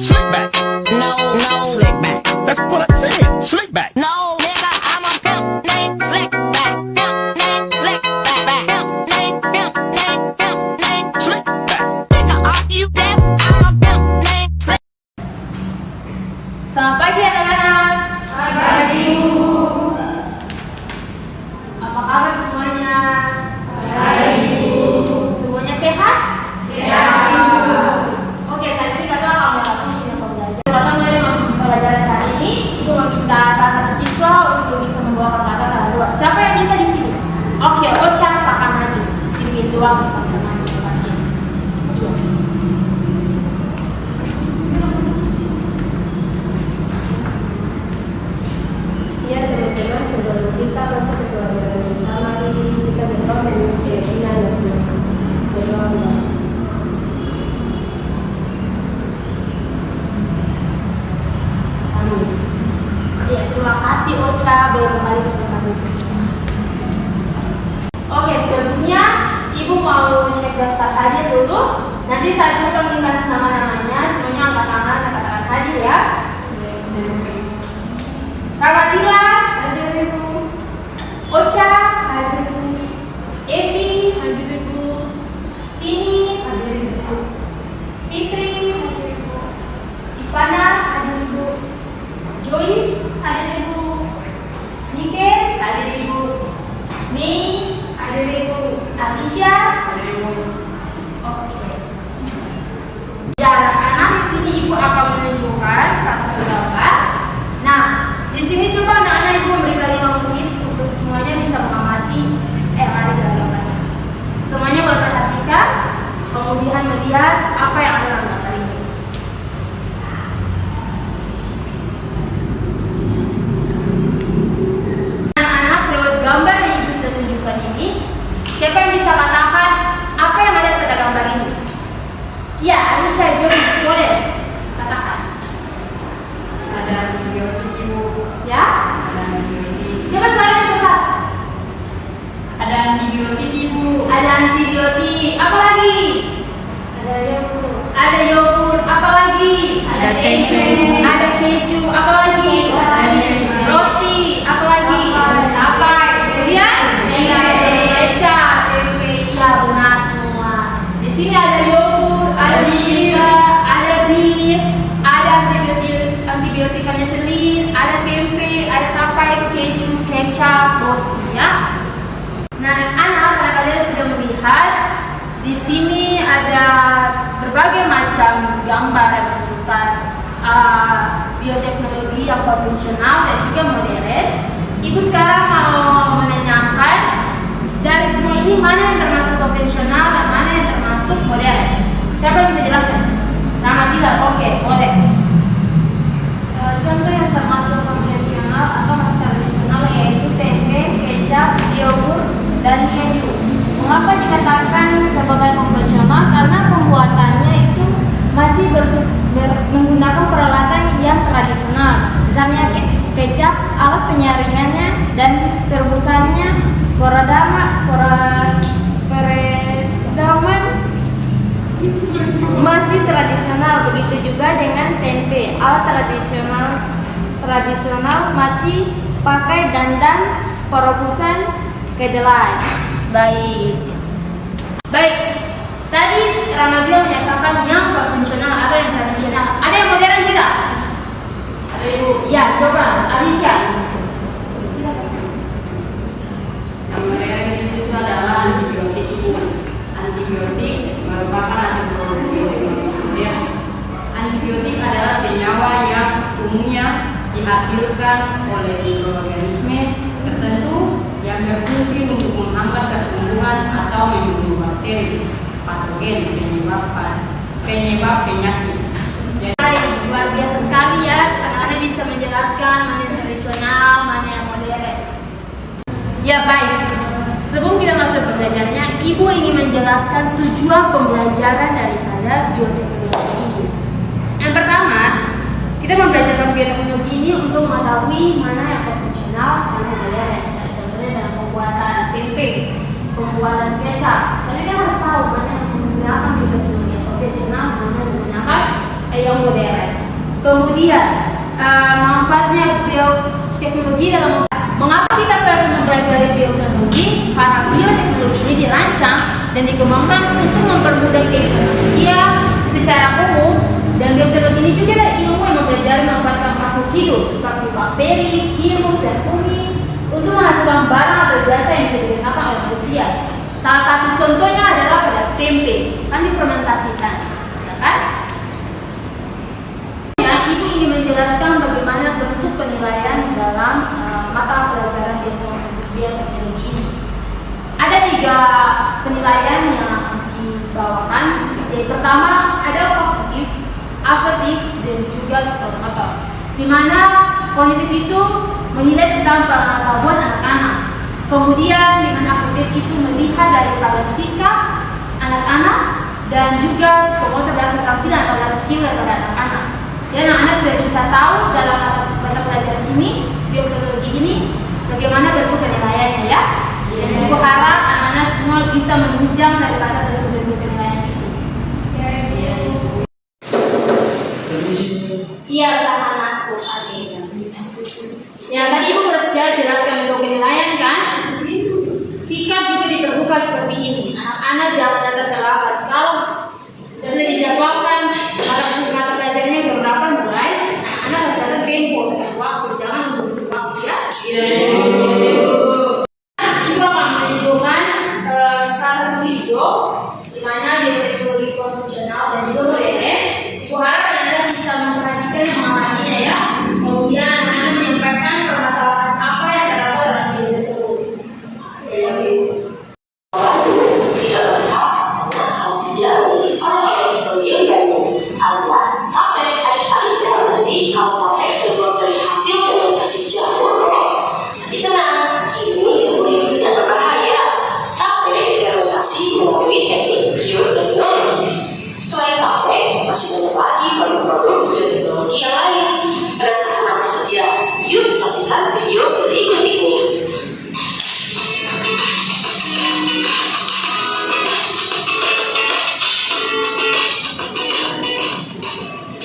Slick back. No, slick back. That's what I said. Slick back. No, nigga, I'm a pimp named Slick back. Pimp named Slick back. Pimp named Slick back. Nigga, are you deaf? I'm a pimp named Slick. Selamat pagi anak-anak. Pagi Ibu. Apa kabar semuanya? Baik Ibu. Semuanya sehat? Sehat Ibu. Oke, saat ini kita akan melakukan pembelajaran. Mulai pembelajaran kali ini, Ibu meminta salah satu siswa untuk bisa membawa kata-kata luar. Siapa yang bisa di sini? Oke, Ocha akan maju. Pimpin doang teman-teman di kelasnya. Iya. Ya teman-teman, sebelum kita masuk ke pelajaran utama ini, kita berdoa menurut keyakinan masing-masing. Berdoa. Amin. Ya, terima kasih Ocha. Baik, kembali ke tempat duduk. Oke, sebelumnya Ibu mau cek daftar hadir dulu. Nanti saat itu akan dikasih nama-namanya, semuanya angkat tangan, katakan hadir ya. Ramadila, hadir Ibu. Ocha, hadir Ibu. Evi, hadir Ibu. Tini, hadir Ibu. Fitri, hadir Ibu. Ivana, hadir Ibu. Joyce, hadir Ibu. Nike, hadir Ibu. Mei, hadir Ibu. Alicia, hadir Ibu. Oke. Ya, anak-anak, di sini Ibu akan menunjukkan salah satu gambar. Nah, di sini coba anak-anak Ibu memberikan 5 menit untuk semuanya bisa mengamati yang ada dalam gambarnya. Semuanya boleh perhatikan, kemudian melihat apa yang ada dalam gambar ini. Anak-anak, lewat gambar yang Ibu sudah tunjukkan ini, siapa yang bisa katakan apa yang ada pada gambar ini? Ya, Alicia, Joyce, boleh katakan. Ada antibiotik Ibu. Ya, Ada antibiotik. coba suaranya besar. Ada antibiotik Ibu. Ada antibiotik, apa lagi? Ada yogurt. Ada yogurt, apa lagi? Ada keju. Ada keju, apa lagi? Roti, apa lagi? Tapai. Kemudian? Kecap, tempe, iya benar semua. Di sini ada yogurt, ada juga, ada bir, ada antibiotik penicillin, ada tempe, ada tapai, keju, kecap, roti ya. Nah, anak-anak, karena kalian sudah melihat di sini ada berbagai macam gambar yang menunjukkan bioteknologi yang konvensional dan juga modern. Ibu sekarang mau menanyakan dari semua ini mana yang termasuk konvensional dan mana yang termasuk modern. Siapa yang bisa jelaskan? Ramadila, oke, boleh. Contoh yang termasuk konvensional atau masih tradisional yaitu tempe, kecap, yogurt, dan keju. Mengapa dikatakan sebagai konvensional? Karena pembuatannya itu masih menggunakan peralatan yang tradisional. Misalnya kecap, alat penyaringannya dan perebusannya, peredaman masih tradisional. Begitu juga dengan tempe, alat tradisional masih pakai dandan, perebusan kedelai. Baik. Tadi Ramadila menyatakan yang konvensional atau yang tradisional. Ada yang modern tidak? Ada Ibu. Ya, coba Alicia. Yang modern itu adalah antibiotik Ibu. Antibiotik merupakan antibiotik modern. Antibiotik adalah senyawa yang umumnya dihasilkan oleh mikroorganisme tertentu yang berfungsi untuk menghambat pertumbuhan atau membunuh bakteri patogen penyebab penyakit. Baik, luar biasa sekali ya. Anak-anak bisa menjelaskan mana yang tradisional, mana yang modern. Ya baik. Sebelum kita masuk ke pembelajarannya, Ibu ingin menjelaskan tujuan pembelajaran daripada bioteknologi ini. Yang pertama, kita membelajarkan bioteknologi ini untuk mengetahui mana yang konvensional, mana yang modern. Contohnya dalam pembuatan tempe, pembuatan kecap. Kalian kan harus tahu mana yang menggunakan bioteknologi yang konvensional, mana yang menggunakan yang modern. Kemudian manfaatnya bioteknologi dalam mengapa kita perlu mempelajari bioteknologi? Karena bioteknologi ini dirancang dan dikembangkan untuk mempermudah kehidupan manusia secara umum, dan bioteknologi ini juga adalah ilmu yang mempelajari memanfaatkan makhluk hidup seperti bakteri, virus, dan fungi untuk menghasilkan barang atau jasa yang bisa digunakan oleh manusia. Salah satu contohnya adalah pada tempe, kan difermentasikan, ya kan? Ibu ingin menjelaskan bagaimana bentuk penilaian dalam mata pelajaran bioteknologi ini. Ada 3 penilaian yang dibawakan. Yang pertama ada kognitif, afektif, dan juga psikomotor. Di mana kognitif itu menilai tentang pengetahuan anak-anak. Kemudian di mana afektif itu melihat daripada sikap anak-anak, dan juga psikomotor dan keterampilan atau life skill daripada anak-anak. Ya, anak-anak sudah bisa tahu dalam mata pelajaran ini, bioteknologi ini, bagaimana bentuk penilaiannya ya. Dan ibu harap anak-anak semua bisa menunjang daripada bentuk-bentuk penilaian itu. Iya, sama masuk. Ya, tadi ibu sudah jelaskan bentuk penilaian kan. Sikap juga diterbuka seperti ini. Anak-anak jangan datang terlambat. Kalau sudah dijadwalkan mata pelajarannya jam berapa mulai, anak harus datang tempo dengan waktu, jangan menunggu waktu ya. Ibu akan menunjukkan salah satu video di mana bioteknologi konvensional dan juga modern. Ibu harap anda bisa memperhatikan mengamatinya ya. Kemudian anda menyampaikan permasalahan apa yang terdapat dalam video tersebut. Alias, tape hari-hari deformasi kalau tape terbuat dari hasil fermentasi jamur loh. Tapi tenang, ini jamur yang tidak berbahaya. Tape difermentasi melalui teknik bioteknologi. Selain tape, masih banyak lagi produk-produk bioteknologi yang lain. Berdasarkan apa saja? Yuk saksikan video berikut ini.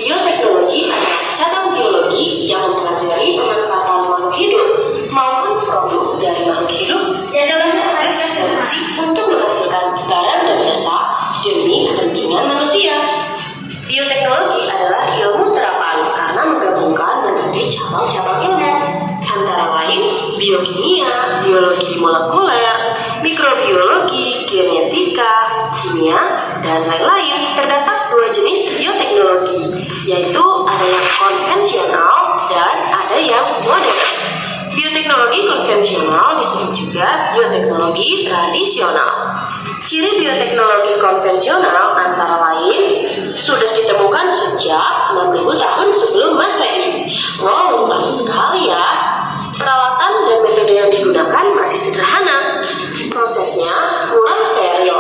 Bioteknologi adalah cabang biologi yang mempelajari pemanfaatan makhluk hidup maupun produk dari makhluk hidup dalam proses produksi untuk menghasilkan barang dan jasa demi kepentingan manusia. Bioteknologi adalah ilmu terapan karena menggabungkan berbagai cabang-cabang ilmu, antara lain biokimia, biologi molekuler, mikrobiologi, genetika, kimia, dan lain-lain. Terdapat 2 jenis bioteknologi, yaitu ada yang konvensional dan ada yang modern. Bioteknologi konvensional disebut juga bioteknologi tradisional. Ciri bioteknologi konvensional antara lain sudah ditemukan sejak 6.000 tahun sebelum Masehi. Wow, banyak sekali ya. Peralatan dan metode yang digunakan masih sederhana. Prosesnya kurang steril,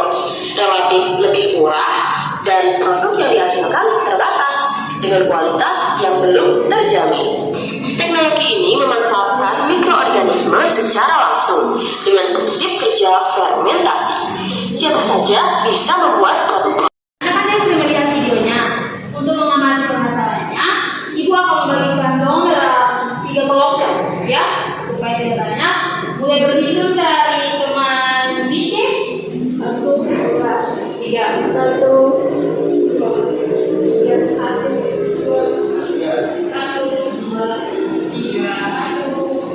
relatif lebih murah, dan produk yang dihasilkan terbatas dengan kualitas yang belum terjamin. Teknologi ini memanfaatkan mikroorganisme secara langsung dengan prinsip kerja fermentasi. Siapa saja bisa membuat produk. Anak-anak yang sudah melihat videonya, untuk mengamati permasalahannya, ibu akan membagikan dong dalam 3 kelompok ya, supaya tidak banyak. Mulai berhitung dari teman Bishe. 1, 2, 3. 1, 2, 3.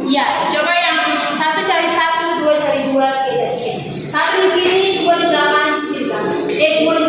Ya, coba yang 1 cari 1, 2 cari 2, 3 cari 1. 1 di sini, 2 di belakang, 2 di belakang. 2 di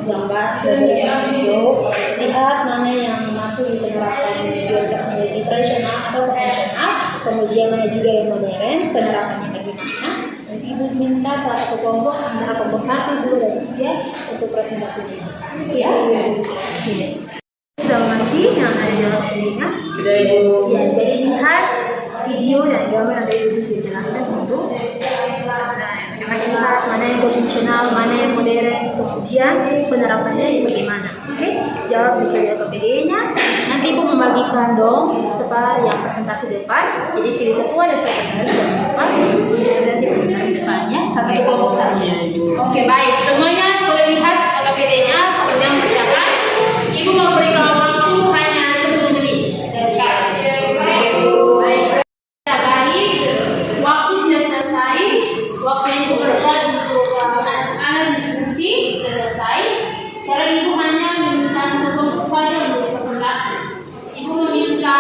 gambar, sudah direkam video, lihat mana yang masuk di penerapan bioteknologi tradisional atau konvensional, kemudian mana juga yang modern, penerapannya bagaimana. Nanti Ibu minta salah satu kelompok antara kelompok 1, 2, dan 3 untuk presentasi ini. Ya, sudah mengerti yang ada dalam videonya? Sudah Ibu. Ya, jadi lihat video yang gambar ada Ibu sudah jelaskan untuk akan dilihat mana yang konvensional, mana yang modern, kemudian penerapannya bagaimana. Oke, jawab sesuai dengan KPD-nya. Nanti Ibu membagikan dong sebar yang presentasi depan. Jadi pilih ketua dan sekretaris depan, nanti presentasi depannya satu kelompok saja. Oke, baik. Semuanya boleh lihat KPD-nya, kemudian berjalan. Ibu memberikan waktu hanya 10 menit dari sekarang. Oke, Bu. Waktu sudah selesai. Waktu yang Ibu berikan untuk anak diskusi sudah selesai. Sekarang Ibu hanya meminta satu kelompok saja untuk presentasi. Ibu meminta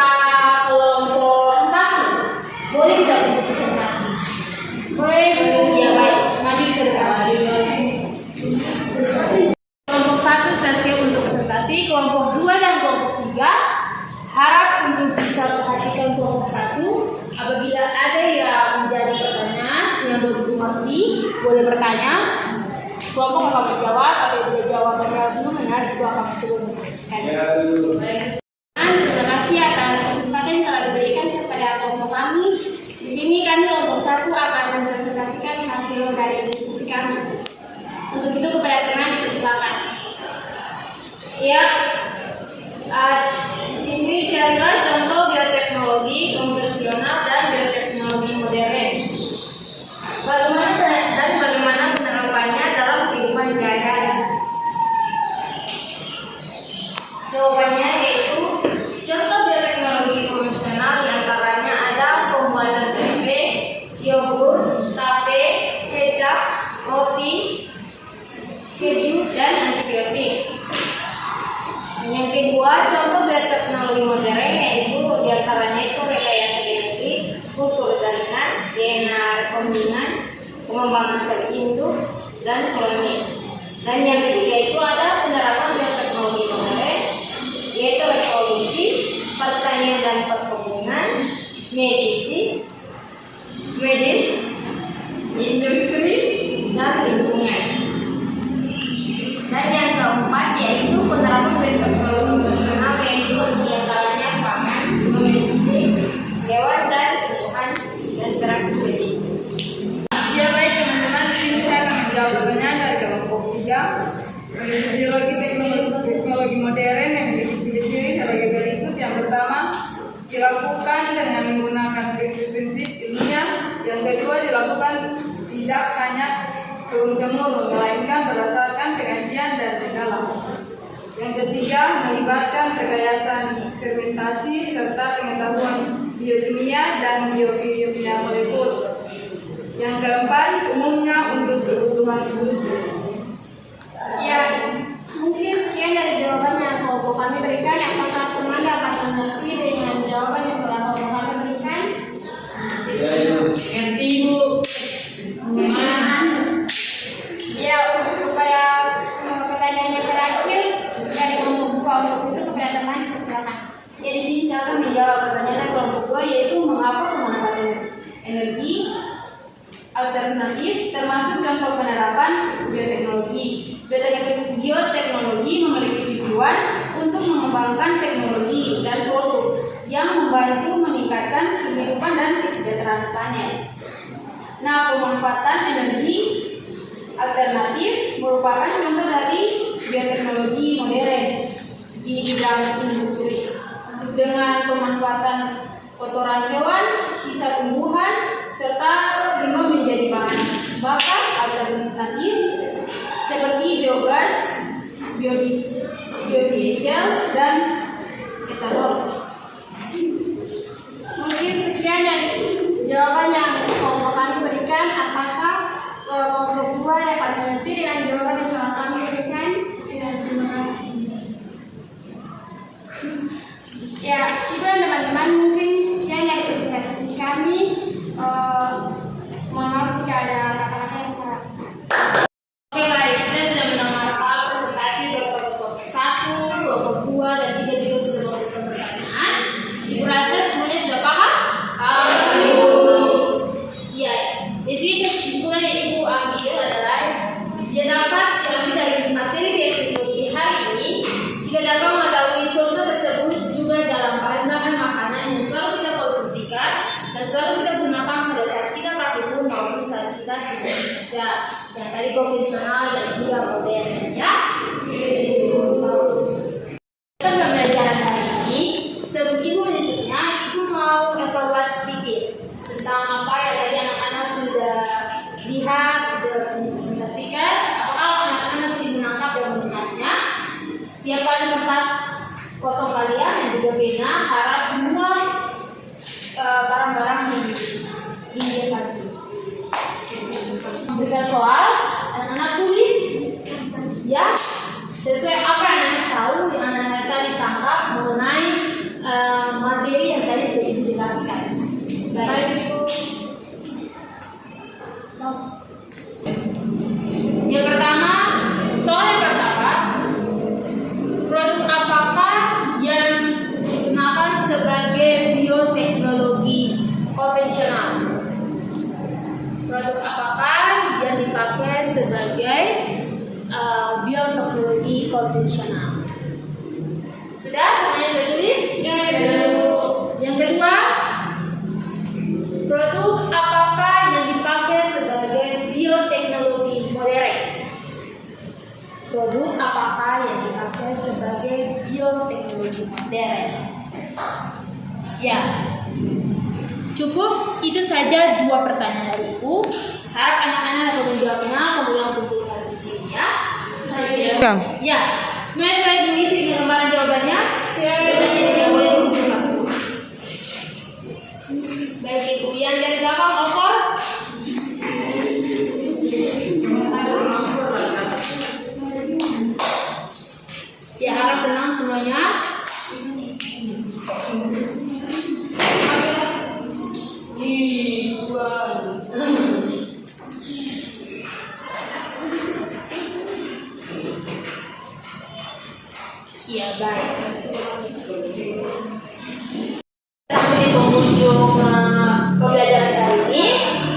kelompok 1. Boleh tidak untuk presentasi? Boleh, Bu. Ya, baik. Maju ke depan. Kelompok 1 sudah siap untuk presentasi. Kelompok 2 dan kelompok 3 harap untuk bisa perhatikan kelompok 1. Apabila ada yang menjadi pertanyaan yang belum mengerti, boleh bertanya. Kelompok akan menjawab. Apabila jawabannya belum benar, itu akan mencoba meneruskan. Terima kasih atas kesempatan yang telah diberikan kepada kelompok kami. Di sini kami kelompok 1 akan mempresentasikan hasil dari diskusi kami. Untuk itu kepada teman dipersilakan. Ya, di sini carilah contoh bioteknologi konvensional dan bioteknologi modern. Bagaimana penerapannya dalam kehidupan sehari-hari? Jawabannya yaitu contoh bioteknologi konvensional diantaranya ada pembuatan tempe, yogurt, tape, kecap, roti, keju, dan antibiotik. Yang kedua, contoh bioteknologi modern yaitu diantaranya itu rekayasa genetik, kultur jaringan, DNA rekombinan, pengembangan sel induk, dan koloni. Dan yang ketiga itu ada penerapan bioteknologi modern yaitu reproduksi, pertanian dan perkebunan, medis, industri, dan lingkungan. Dan yang keempat yaitu penerapan bioteknologi konvensional yaitu diantaranya pangan, domestik, hewan dan tumbuhan dan terapi. Ya baik teman-teman, di sini saya akan menjawab pertanyaan dari kelompok 3. Biologi teknologi modern yang memiliki ciri-ciri sebagai berikut. Yang pertama, dilakukan dengan menggunakan prinsip-prinsip ilmiah. Yang kedua, dilakukan tidak hanya turun-temurun, melainkan berdasarkan pengajian dan pengalaman. Yang ketiga, melibatkan rekayasa fermentasi serta pengetahuan biokimia dan biokimia molekul. Yang keempat, umumnya untuk kebutuhan industri. Ya, mungkin sekian dari jawabannya kelompok kami berikan. Apakah teman dapat mengerti dengan jawaban yang telah kelompok kami berikan? Ngerti Ibu. Ya, supaya pertanyaan yang terakhir dari kelompok 2 untuk itu kepada teman dipersilakan. Ya, di sini saya akan menjawab pertanyaan kelompok 2 yaitu mengapa pemanfaatan energi alternatif termasuk contoh penerapan bioteknologi. Bioteknologi memiliki tujuan untuk mengembangkan teknologi dan produk yang membantu meningkatkan kehidupan dan kesejahteraan petani. Nah, pemanfaatan energi alternatif merupakan contoh dari bioteknologi modern di bidang industri dengan pemanfaatan kotoran hewan, sisa tumbuhan, serta limbah menjadi bahan bakar alternatif seperti biogas, biodiesel, dan etanol. Mungkin sekian dari jawaban yang kelompok kami berikan. Apakah kelompok 2 dapat mengerti dengan jawaban yang telah kami berikan? Terima kasih. Ya, Ibu dan teman-teman, mungkin sekian dari presentasi kami. Mohon maaf jika ada kata-kata yang salah. Oke, baik. Kita sudah mendengar presentasi selalu kita gunakan pada saat kita praktikum maupun saat kita sedang bekerja. Yang tadi konvensional dan juga modern ya. Kita pembelajaran hari ini, sebelum ibu menutupnya, ibu mau evaluasi sedikit tentang apa yang tadi anak-anak sudah lihat, sudah presentasikan. Apakah anak-anak masih menangkap dan mendengarnya? Siapkan kertas kosong kalian dan juga pena. Harap semua barang-barang yang tadi. Memberikan soal, anak-anak tulis ya sesuai apa yang anak tahu, yang anak tadi tangkap mengenai materi yang tadi sudah ibu jelaskan. Baik. Yang pertama, soal yang pertama, produk apakah yang digunakan sebagai bioteknologi konvensional? Produk apakah yang dipakai sebagai bioteknologi konvensional? Sudah? Semuanya sudah tulis? Yang kedua, produk apakah yang dipakai sebagai bioteknologi modern? Produk apakah yang dipakai sebagai bioteknologi modern? Ya, cukup itu saja 2 pertanyaan dari Ibu. Harap anak-anak dapat menjawabnya, kemudian kumpulkan di sini ya. Ya, semuanya sudah diisi dengan gambaran jawabannya. Yang boleh tunjuk langsung. Baik Ibu, yang dari belakang over. Ya, harap tenang semuanya. Iya, baik. Sampai di penghujung pembelajaran kali ini.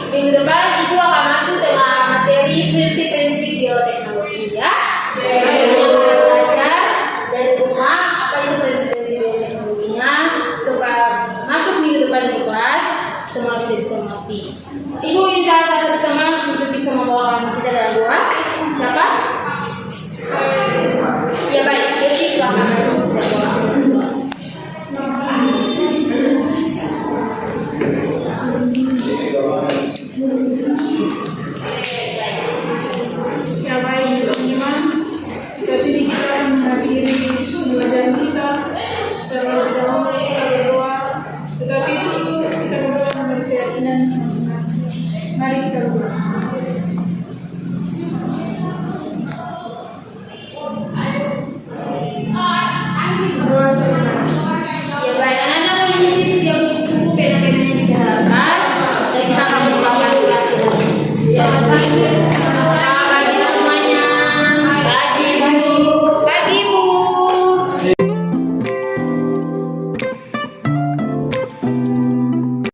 Minggu depan Ibu akan masuk dengan materi prinsip-prinsip bioteknologi ya. Yang belajar dari rumah apa itu prinsip-prinsip bioteknologinya supaya masuk minggu depan di kelas semua sudah bisa mengerti. Ibu minta salah satu teman untuk bisa membawakan kita dalam doa. Siapa? Ya baik, jadi silakan. Ya baik teman-teman, saat ini kita akan mengakhiri pembelajaran kita dalam berdoa. Tetapi itu kita berdoa dengan keyakinan masing-masing. Mari kita berdoa.